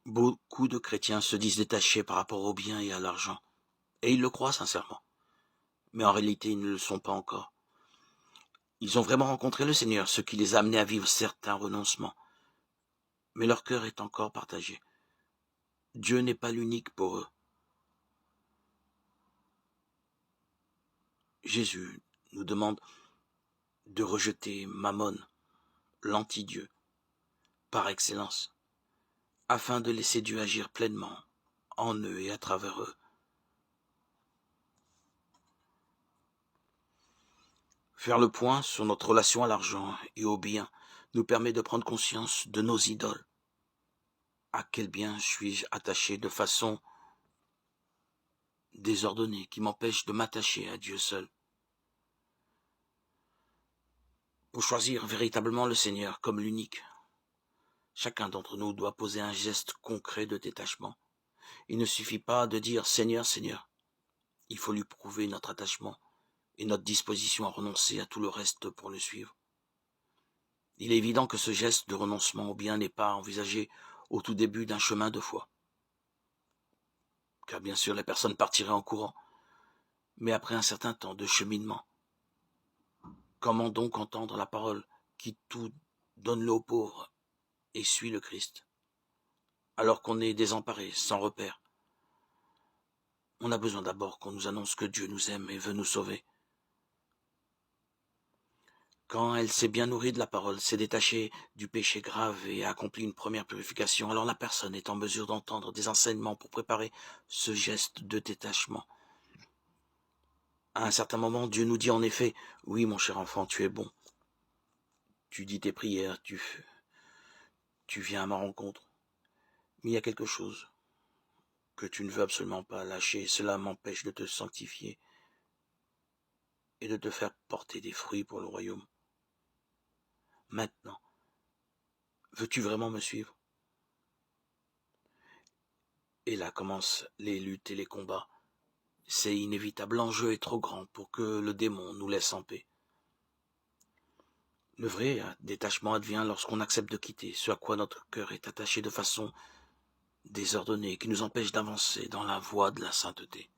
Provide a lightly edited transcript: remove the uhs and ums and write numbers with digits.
Beaucoup de chrétiens se disent détachés par rapport au bien et à l'argent, et ils le croient sincèrement, mais en réalité ils ne le sont pas encore. Ils ont vraiment rencontré le Seigneur, ce qui les a amenés à vivre certains renoncements, mais leur cœur est encore partagé. Dieu n'est pas l'unique pour eux. Jésus nous demande de rejeter Mammon, l'anti-Dieu, par excellence, afin de laisser Dieu agir pleinement en eux et à travers eux. Faire le point sur notre relation à l'argent et au bien nous permet de prendre conscience de nos idoles. À quel bien suis-je attaché de façon désordonnée qui m'empêche de m'attacher à Dieu seul? Pour choisir véritablement le Seigneur comme l'unique, chacun d'entre nous doit poser un geste concret de détachement. Il ne suffit pas de dire « Seigneur, Seigneur ». Il faut lui prouver notre attachement et notre disposition à renoncer à tout le reste pour le suivre. Il est évident que ce geste de renoncement au bien n'est pas envisagé au tout début d'un chemin de foi. Car bien sûr, les personnes partiraient en courant. Mais après un certain temps de cheminement, comment donc entendre la parole qui tout donne aux pauvres et suit le Christ, alors qu'on est désemparé, sans repère? On a besoin d'abord qu'on nous annonce que Dieu nous aime et veut nous sauver. Quand elle s'est bien nourrie de la parole, s'est détachée du péché grave et a accompli une première purification, alors la personne est en mesure d'entendre des enseignements pour préparer ce geste de détachement. À un certain moment, Dieu nous dit en effet, « Oui, mon cher enfant, tu es bon. Tu dis tes prières, tu viens à ma rencontre. Mais il y a quelque chose que tu ne veux absolument pas lâcher. Cela m'empêche de te sanctifier et de te faire porter des fruits pour le royaume. Maintenant, veux-tu vraiment me suivre ?» Et là commencent les luttes et les combats. C'est inévitable, l'enjeu est trop grand pour que le démon nous laisse en paix. Le vrai détachement advient lorsqu'on accepte de quitter ce à quoi notre cœur est attaché de façon désordonnée, qui nous empêche d'avancer dans la voie de la sainteté.